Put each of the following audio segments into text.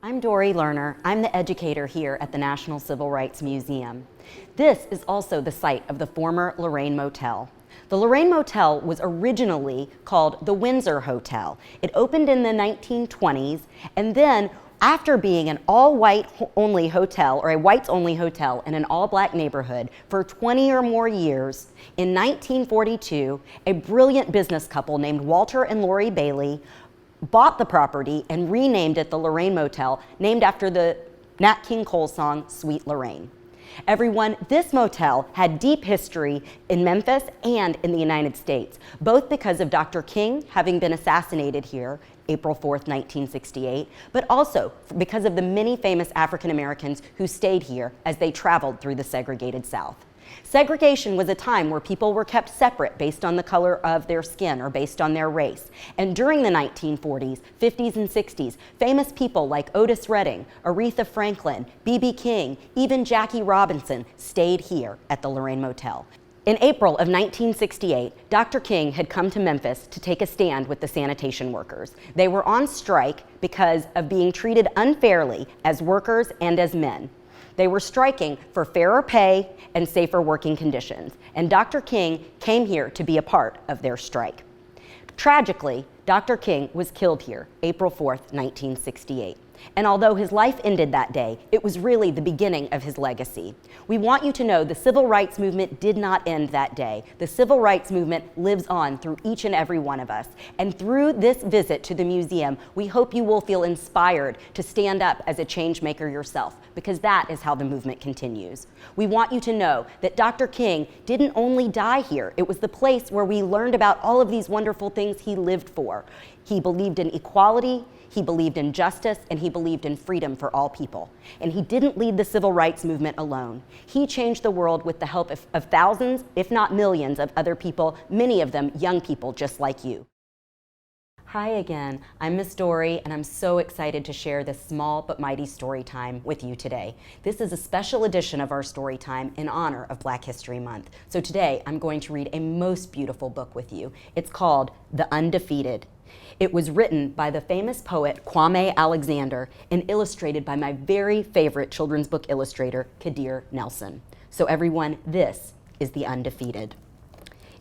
I'm Dory Lerner. I'm the educator here at the National Civil Rights Museum. This is also the site of the former Lorraine Motel. The Lorraine Motel was originally called the Windsor Hotel. It opened in the 1920s, and then after being an all-white only hotel, or a whites-only hotel in an all-black neighborhood for 20 or more years, in 1942, a brilliant business couple named Walter and Lori Bailey bought the property and renamed it the Lorraine Motel, named after the Nat King Cole song, Sweet Lorraine. Everyone, this motel had deep history in Memphis and in the United States, both because of Dr. King having been assassinated here April 4th, 1968, but also because of the many famous African Americans who stayed here as they traveled through the segregated South. Segregation was a time where people were kept separate based on the color of their skin or based on their race. And during the 1940s, 50s, and 60s, famous people like Otis Redding, Aretha Franklin, B.B. King, even Jackie Robinson stayed here at the Lorraine Motel. In April of 1968, Dr. King had come to Memphis to take a stand with the sanitation workers. They were on strike because of being treated unfairly as workers and as men. They were striking for fairer pay and safer working conditions, and Dr. King came here to be a part of their strike. Tragically, Dr. King was killed here April 4th, 1968. And although his life ended that day, it was really the beginning of his legacy. We want you to know the civil rights movement did not end that day. The civil rights movement lives on through each and every one of us. And through this visit to the museum, we hope you will feel inspired to stand up as a change maker yourself, because that is how the movement continues. We want you to know that Dr. King didn't only die here. It was the place where we learned about all of these wonderful things he lived for. He believed in equality, he believed in justice, and he believed in freedom for all people. And he didn't lead the civil rights movement alone. He changed the world with the help of thousands, if not millions, of other people, many of them young people just like you. Hi again, I'm Miss Dory, and I'm so excited to share this small but mighty story time with you today. This is a special edition of our story time in honor of Black History Month. So today I'm going to read a most beautiful book with you. It's called The Undefeated. It was written by the famous poet Kwame Alexander and illustrated by my very favorite children's book illustrator, Kadir Nelson. So everyone, this is The Undefeated.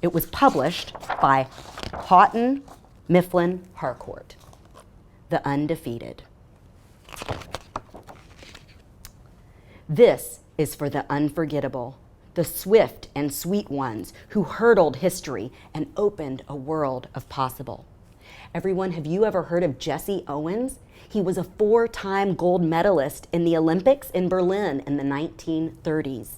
It was published by Houghton Mifflin Harcourt. The Undefeated. This is for the unforgettable, the swift and sweet ones who hurdled history and opened a world of possible. Everyone, have you ever heard of Jesse Owens? He was a 4-time gold medalist in the Olympics in Berlin in the 1930s.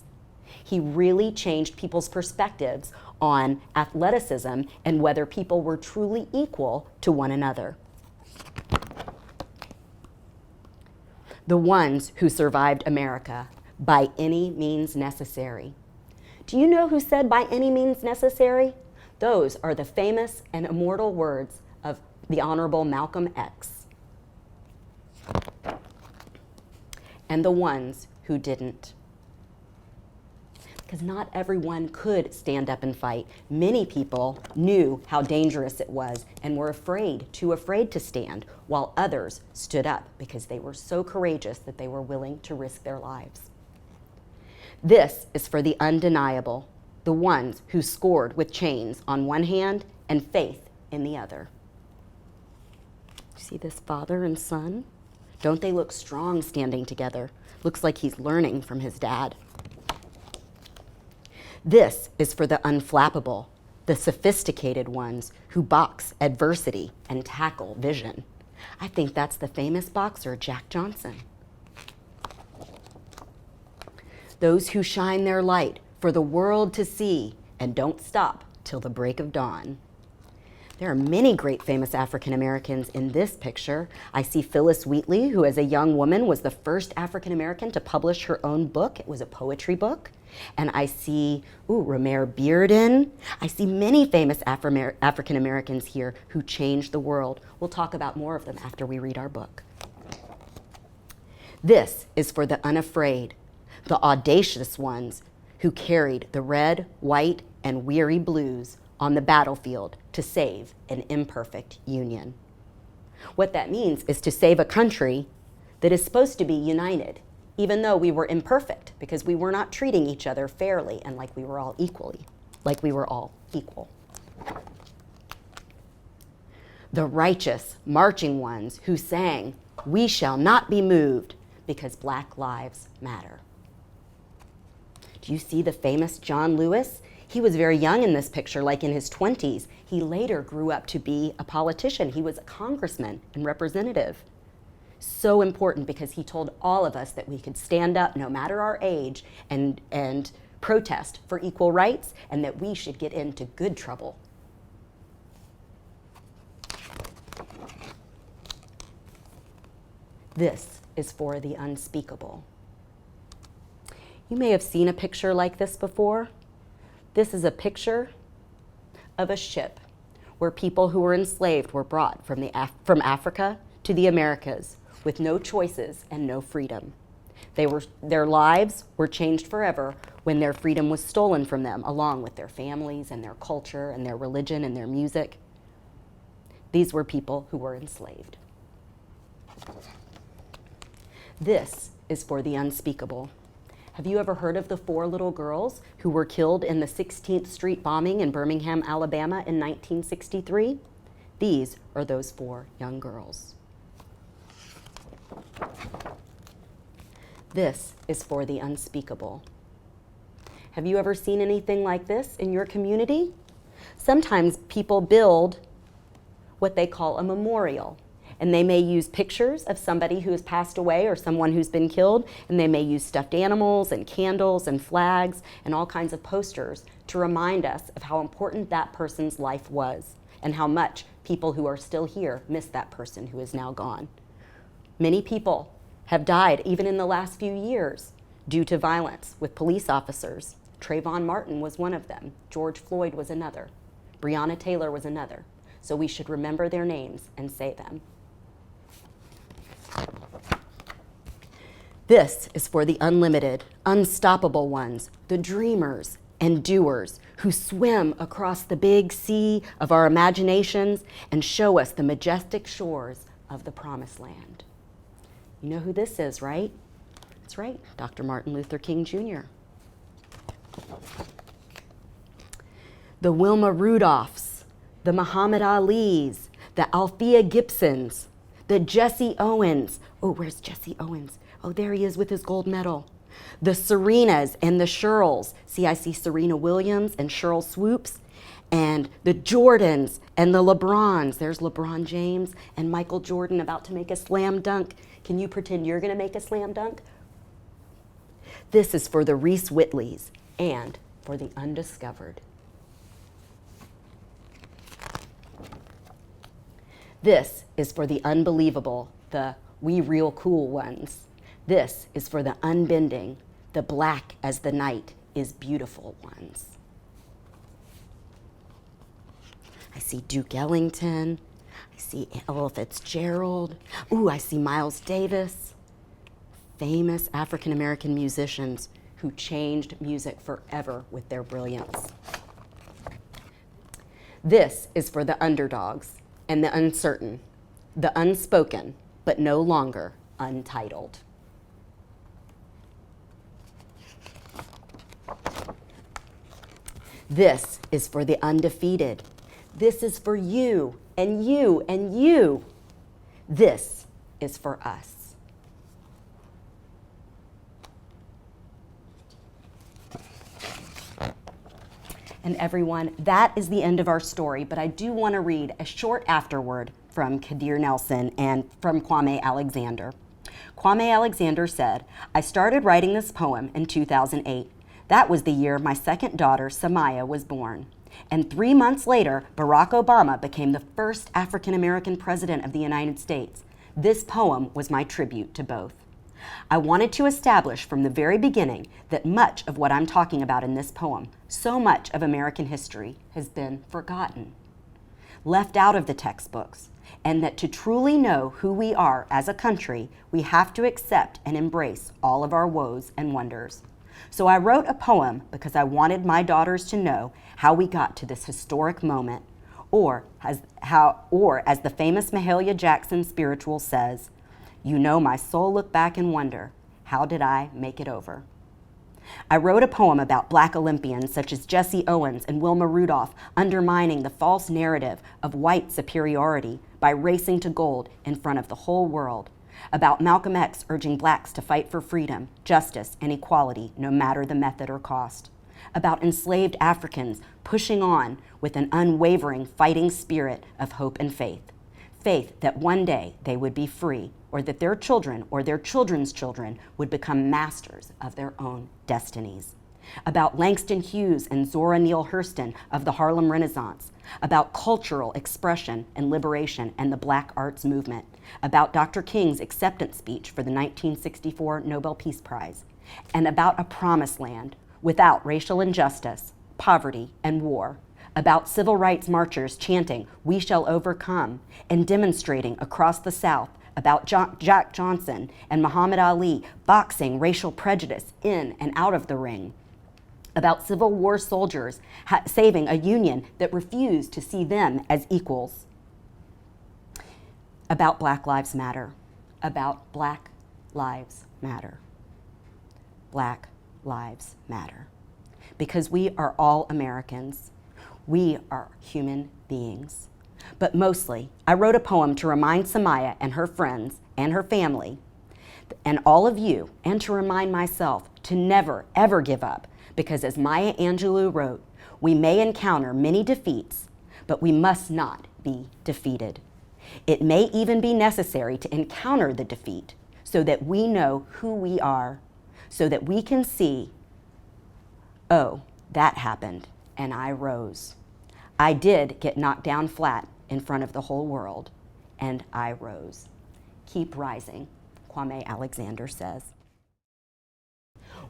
He really changed people's perspectives on athleticism and whether people were truly equal to one another. The ones who survived America by any means necessary. Do you know who said by any means necessary? Those are the famous and immortal words of the Honorable Malcolm X. And the ones who didn't. Because not everyone could stand up and fight. Many people knew how dangerous it was and were too afraid to stand, while others stood up because they were so courageous that they were willing to risk their lives. This is for the undeniable, the ones who scored with chains on one hand and faith in the other. See this father and son? Don't they look strong standing together? Looks like he's learning from his dad. This is for the unflappable, the sophisticated ones who box adversity and tackle vision. I think that's the famous boxer Jack Johnson. Those who shine their light for the world to see and don't stop till the break of dawn. There are many great famous African Americans in this picture. I see Phyllis Wheatley, who as a young woman was the first African American to publish her own book. It was a poetry book. And I see, Romare Bearden. I see many famous African Americans here who changed the world. We'll talk about more of them after we read our book. This is for the unafraid, the audacious ones who carried the red, white, and weary blues on the battlefield to save an imperfect union. What that means is to save a country that is supposed to be united, even though we were imperfect because we were not treating each other fairly and like we were all equal. The righteous marching ones who sang, "We shall not be moved because Black lives matter." Do you see the famous John Lewis? He was very young in this picture, like in his 20s. He later grew up to be a politician. He was a congressman and representative. So important because he told all of us that we could stand up no matter our age and protest for equal rights, and that we should get into good trouble. This is for the unspeakable. You may have seen a picture like this before. This is a picture of a ship where people who were enslaved were brought from Africa to the Americas with no choices and no freedom. Their lives were changed forever when their freedom was stolen from them, along with their families and their culture and their religion and their music. These were people who were enslaved. This is for the unspeakable. Have you ever heard of the 4 little girls who were killed in the 16th Street bombing in Birmingham, Alabama in 1963? These are those 4 young girls. This is for the unspeakable. Have you ever seen anything like this in your community? Sometimes people build what they call a memorial. And they may use pictures of somebody who has passed away or someone who's been killed, and they may use stuffed animals and candles and flags and all kinds of posters to remind us of how important that person's life was and how much people who are still here miss that person who is now gone. Many people have died even in the last few years due to violence with police officers. Trayvon Martin was one of them. George Floyd was another. Breonna Taylor was another. So we should remember their names and say them. This is for the unlimited, unstoppable ones, the dreamers and doers who swim across the big sea of our imaginations and show us the majestic shores of the promised land. You know who this is, right? That's right, Dr. Martin Luther King Jr. The Wilma Rudolphs, the Muhammad Alis, the Althea Gibsons, the Jesse Owens. Oh, where's Jesse Owens? Oh, there he is with his gold medal. The Serenas and the Shirls. See, I see Serena Williams and Cheryl Swoops. And the Jordans and the LeBrons. There's LeBron James and Michael Jordan about to make a slam dunk. Can you pretend you're going to make a slam dunk? This is for the Reese Whitleys and for the undiscovered. This is for the unbelievable, the we real cool ones. This is for the unbending, the black as the night is beautiful ones. I see Duke Ellington. I see Ella Fitzgerald. Ooh, I see Miles Davis. Famous African-American musicians who changed music forever with their brilliance. This is for the underdogs and the uncertain, the unspoken, but no longer untitled. This is for the undefeated. This is for you and you and you. This is for us. And everyone, that is the end of our story, but I do want to read a short afterword from Kadir Nelson and from Kwame Alexander. Kwame Alexander said, "I started writing this poem in 2008. That was the year my second daughter, Samaya, was born. And 3 months later, Barack Obama became the first African-American president of the United States. This poem was my tribute to both. I wanted to establish from the very beginning that much of what I'm talking about in this poem, so much of American history, has been forgotten, left out of the textbooks, and that to truly know who we are as a country, we have to accept and embrace all of our woes and wonders. So I wrote a poem because I wanted my daughters to know how we got to this historic moment, or as the famous Mahalia Jackson spiritual says, You know my soul looked back in wonder. How did I make it over? I wrote a poem about Black Olympians such as Jesse Owens and Wilma Rudolph undermining the false narrative of white superiority by racing to gold in front of the whole world, about Malcolm X urging blacks to fight for freedom, justice, and equality no matter the method or cost, about enslaved Africans pushing on with an unwavering fighting spirit of hope and faith that one day they would be free, or that their children or their children's children would become masters of their own destinies. About Langston Hughes and Zora Neale Hurston of the Harlem Renaissance, about cultural expression and liberation and the Black arts movement, about Dr. King's acceptance speech for the 1964 Nobel Peace Prize, and about a promised land without racial injustice, poverty, and war, about civil rights marchers chanting, "We shall overcome," and demonstrating across the South about Jack Johnson and Muhammad Ali boxing racial prejudice in and out of the ring, about Civil War soldiers saving a union that refused to see them as equals, about Black Lives Matter, about Black Lives Matter. Black Lives Matter. Because we are all Americans. We are human beings. But mostly, I wrote a poem to remind Samaya and her friends and her family and all of you, and to remind myself to never, ever give up, because as Maya Angelou wrote, we may encounter many defeats, but we must not be defeated. It may even be necessary to encounter the defeat so that we know who we are, so that we can see, oh, that happened, and I rose. I did get knocked down flat in front of the whole world, and I rose. Keep rising, Kwame Alexander says.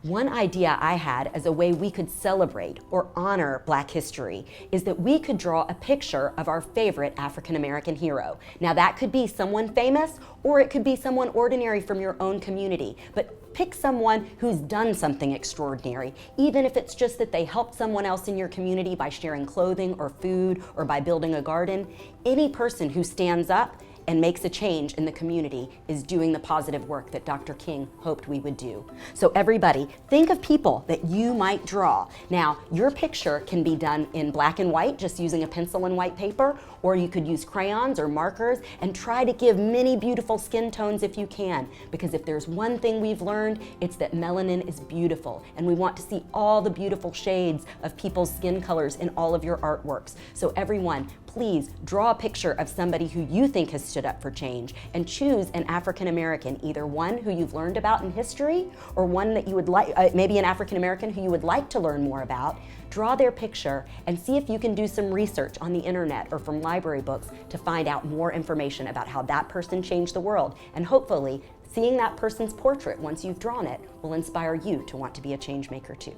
One idea I had as a way we could celebrate or honor Black history is that we could draw a picture of our favorite African-American hero. Now that could be someone famous, or it could be someone ordinary from your own community, but pick someone who's done something extraordinary, even if it's just that they helped someone else in your community by sharing clothing or food or by building a garden. Any person who stands up and makes a change in the community is doing the positive work that Dr. King hoped we would do. So everybody, think of people that you might draw. Now, your picture can be done in black and white, just using a pencil and white paper, or you could use crayons or markers and try to give many beautiful skin tones if you can, because if there's one thing we've learned, it's that melanin is beautiful, and we want to see all the beautiful shades of people's skin colors in all of your artworks. So everyone, please draw a picture of somebody who you think has stood up for change, and choose an African American, either one who you've learned about in history or one that you would like, maybe an African American who you would like to learn more about. Draw their picture and see if you can do some research on the internet or from library books to find out more information about how that person changed the world. And hopefully, seeing that person's portrait once you've drawn it will inspire you to want to be a change maker too.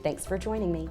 Thanks for joining me.